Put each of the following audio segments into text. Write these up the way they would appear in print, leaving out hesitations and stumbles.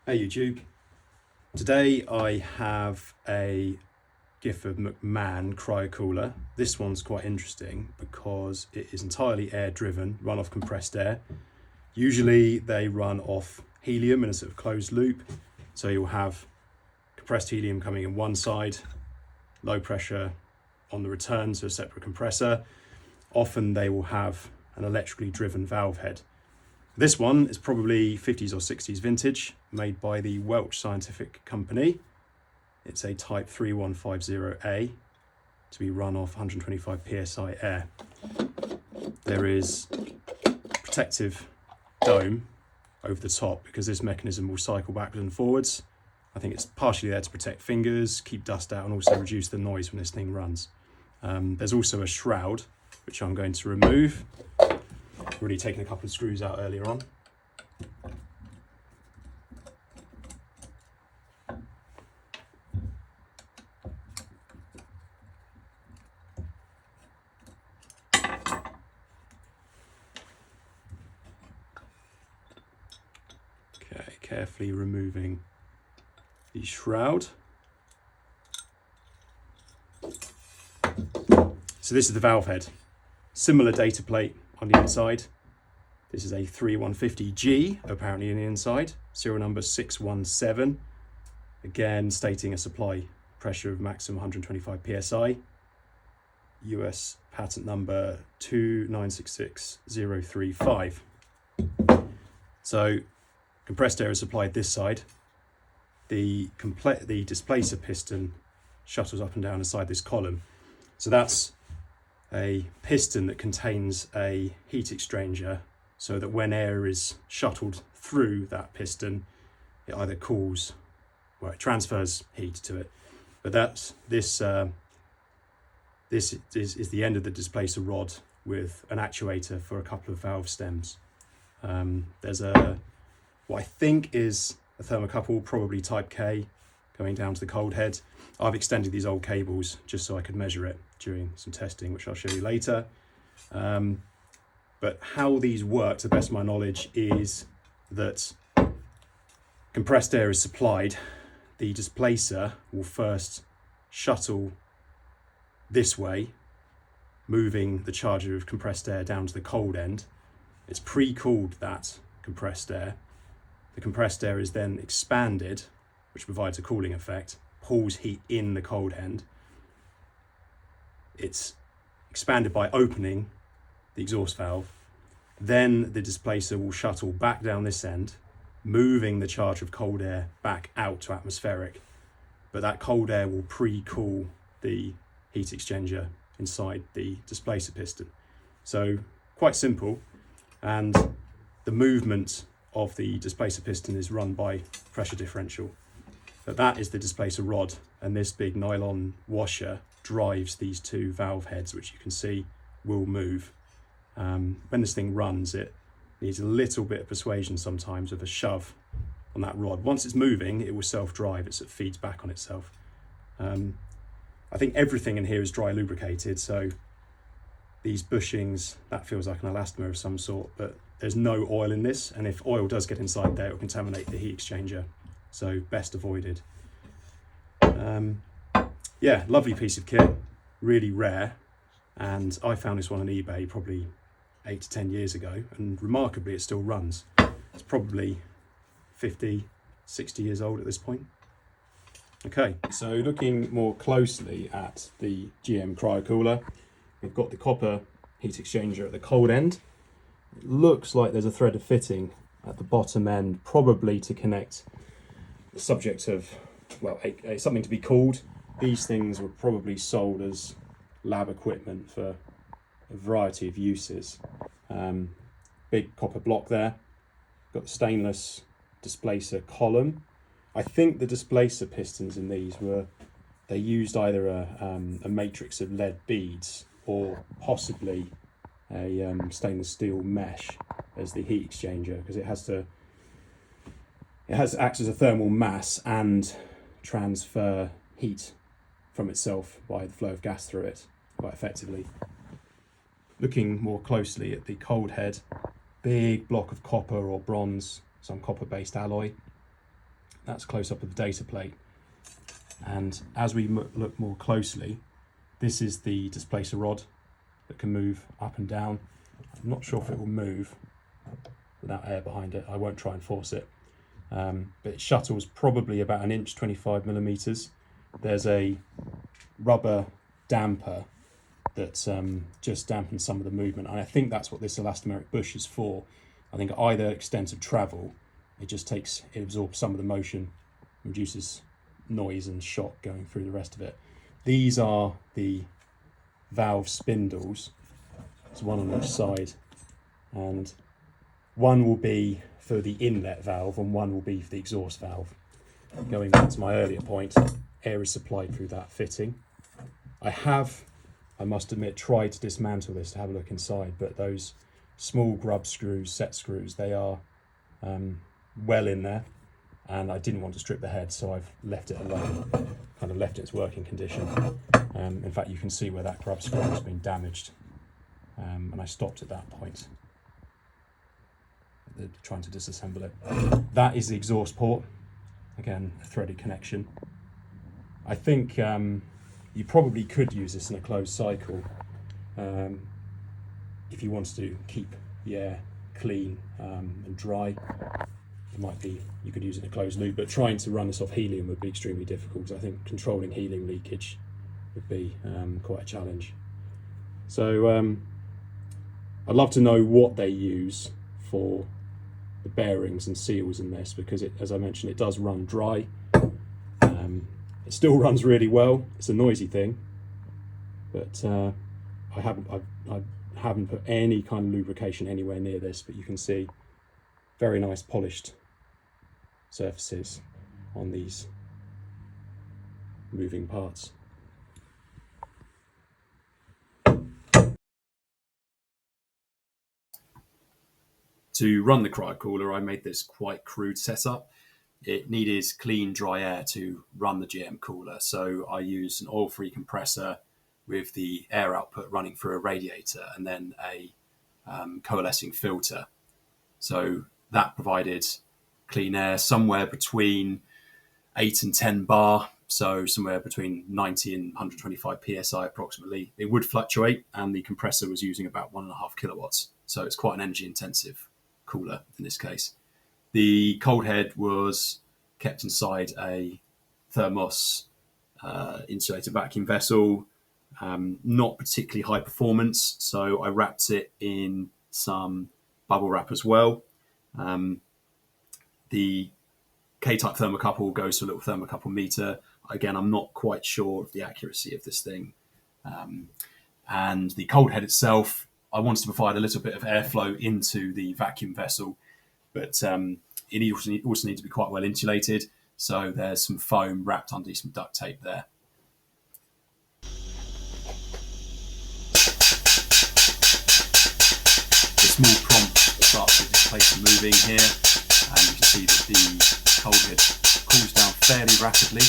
Hey YouTube, today I have a Gifford-McMahon Cryocooler. This one's quite interesting because it is entirely air driven, run off compressed air. Usually they run off helium in a sort of closed loop, so you'll have compressed helium coming in one side, low pressure on the return to a separate compressor. Often they will have an electrically driven valve head. This one is probably 50s or 60s vintage, made by the Welch Scientific Company. It's a Type 3150A to be run off 125 psi air. There is a protective dome over the top because this mechanism will cycle backwards and forwards. I think it's partially there to protect fingers, keep dust out, and also reduce the noise when this thing runs. There's also a shroud, which I'm going to remove. Already taken a couple of screws out earlier on. Okay, carefully removing the shroud. So this is the valve head. Similar data plate on the inside. This is a 3150G apparently in the inside, serial number 617, again stating a supply pressure of maximum 125 psi, US patent number 2966035. So compressed air is supplied this side. The displacer piston shuttles up and down inside this column. So that's a piston that contains a heat exchanger, so that when air is shuttled through that piston, it either cools, well, it transfers heat to it. But this is the end of the displacer rod with an actuator for a couple of valve stems. There's what I think is a thermocouple, probably Type K, going down to the cold head. I've extended these old cables just so I could measure it during some testing, which I'll show you later. But how these work, to the best of my knowledge, is that compressed air is supplied. The displacer will first shuttle this way, moving the charge of compressed air down to the cold end. It's pre-cooled, that compressed air. The compressed air is then expanded, which provides a cooling effect, pulls heat in the cold end. It's expanded by opening the exhaust valve. Then the displacer will shuttle back down this end, moving the charge of cold air back out to atmospheric. But that cold air will pre-cool the heat exchanger inside the displacer piston. So quite simple, and the movement of the displacer piston is run by pressure differential. But that is the displacer rod, and this big nylon washer drives these two valve heads, which you can see will move. When this thing runs, it needs a little bit of persuasion sometimes with a shove on that rod. Once it's moving, it will self-drive, it sort of feeds back on itself. I think everything in here is dry lubricated, so these bushings, that feels like an elastomer of some sort, but there's no oil in this, and if oil does get inside there, it will contaminate the heat exchanger, so best avoided. Yeah, lovely piece of kit, really rare, and I found this one on eBay probably 8 to 10 years ago, and remarkably it still runs. It's probably 50, 60 years old at this point. Okay, so looking more closely at the GM Cryocooler, we've got the copper heat exchanger at the cold end. It looks like there's a threaded fitting at the bottom end, probably to connect the subject of, well, something to be cooled. These things were probably sold as lab equipment for a variety of uses. Big copper block there. Got the stainless displacer column. I think the displacer pistons in these they used either a matrix of lead beads or possibly a stainless steel mesh as the heat exchanger, because it acts as a thermal mass and transfer heat from itself by the flow of gas through it quite effectively. Looking more closely at the cold head, big block of copper or bronze, some copper based alloy. that's close up of the data plate. And as we look more closely, this is the displacer rod that can move up and down. I'm not sure if it will move without air behind it. I won't try and force it. But it shuttles probably about 1 inch, 25 millimeters. There's a rubber damper that just dampens some of the movement. And I think that's what this elastomeric bush is for. I think either extensive travel, it absorbs some of the motion, reduces noise and shock going through the rest of it. These are the valve spindles. There's one on each side, and one will be for the inlet valve and one will be for the exhaust valve. Going back to my earlier point, air is supplied through that fitting. I must admit, tried to dismantle this to have a look inside, but those small grub screws, set screws, they are well in there, and I didn't want to strip the head, so I've left it alone, kind of left it in its working condition. In fact, you can see where that grub screw has been damaged, and I stopped at that point, trying to disassemble it. That is the exhaust port, again, a threaded connection. I think you probably could use this in a closed cycle if you wanted to keep the air clean and dry. You could use it in a closed loop, but trying to run this off helium would be extremely difficult. I think controlling helium leakage would be quite a challenge. So I'd love to know what they use for the bearings and seals in this, because as I mentioned, it does run dry. It still runs really well. It's a noisy thing, but I haven't put any kind of lubrication anywhere near this, but you can see very nice polished surfaces on these moving parts. To run the Cryocooler, I made this quite crude setup. It needed clean, dry air to run the GM cooler, so I used an oil-free compressor with the air output running through a radiator and then a coalescing filter. So that provided clean air somewhere between 8 and 10 bar, so somewhere between 90 and 125 psi approximately. It would fluctuate, and the compressor was using about 1.5 kilowatts, so it's quite an energy intensive cooler in this case. The cold head was kept inside a thermos insulated vacuum vessel, not particularly high performance, so I wrapped it in some bubble wrap as well. The K-type thermocouple goes to a little thermocouple meter. Again, I'm not quite sure of the accuracy of this thing. And the cold head itself, I wanted to provide a little bit of airflow into the vacuum vessel, but it also needs to be quite well insulated. So there's some foam wrapped under some duct tape there. The small prompt starts with displacement moving here, and you can see that the cold head cools down fairly rapidly.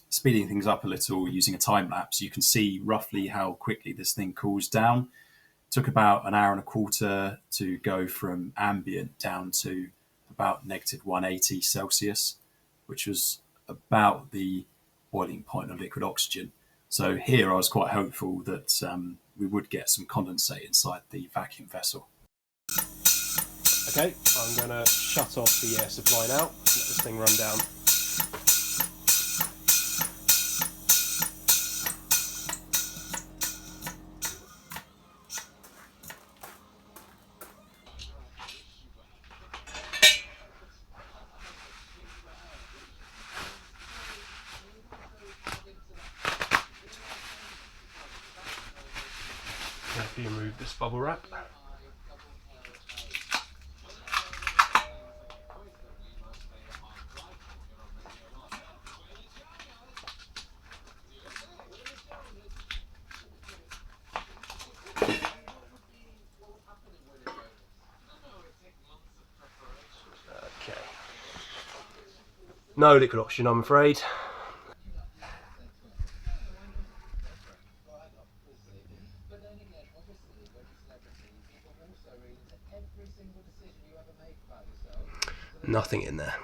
Speeding things up a little using a time lapse, you can see roughly how quickly this thing cools down. It took about 1.25 hours to go from ambient down to about negative 180 Celsius, which was about the boiling point of liquid oxygen. So here I was quite hopeful that we would get some condensate inside the vacuum vessel. Okay, I'm going to shut off the air supply now, let this thing run down. Carefully remove this bubble wrap. Okay. No liquid oxygen, I'm afraid. Nothing in there.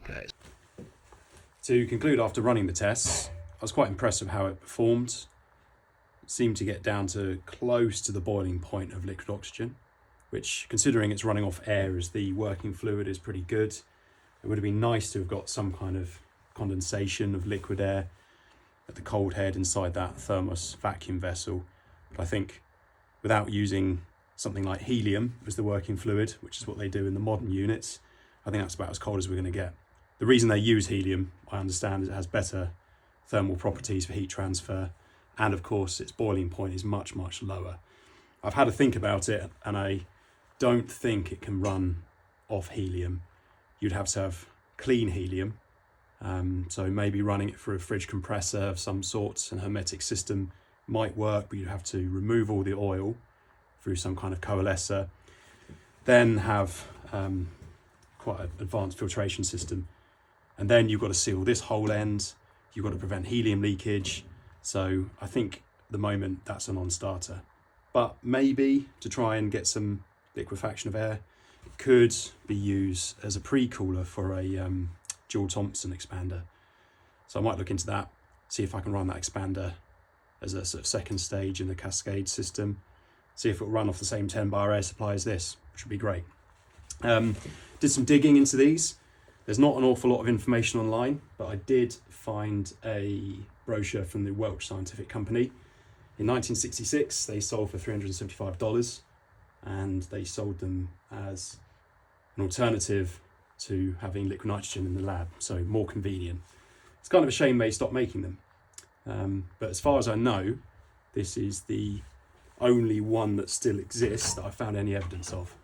Okay. To conclude, after running the tests, I was quite impressed with how it performed. It seemed to get down to close to the boiling point of liquid oxygen, which, considering it's running off air as the working fluid, is pretty good. It would have been nice to have got some kind of condensation of liquid air at the cold head inside that thermos vacuum vessel. But I think without using something like helium as the working fluid, which is what they do in the modern units, I think that's about as cold as we're going to get. The reason they use helium, I understand, is it has better thermal properties for heat transfer, and of course its boiling point is much, much lower. I've had a think about it, and I don't think it can run off helium. You'd have to have clean helium, so maybe running it through a fridge compressor of some sort, and hermetic system might work, but you'd have to remove all the oil through some kind of coalescer, then have quite an advanced filtration system, and then you've got to seal this whole end, you've got to prevent helium leakage. So I think at the moment that's a non-starter, but maybe to try and get some liquefaction of air, it could be used as a pre-cooler for a Joule Thomson expander. So I might look into that, see if I can run that expander as a sort of second stage in the cascade system, see if it'll run off the same 10 bar air supply as this, which would be great. Did some digging into these. There's not an awful lot of information online, but I did find a brochure from the Welch Scientific Company. In 1966, they sold for $375, and they sold them as an alternative to having liquid nitrogen in the lab, so more convenient. It's kind of a shame they stopped making them, but as far as I know, this is the only one that still exists that I found any evidence of.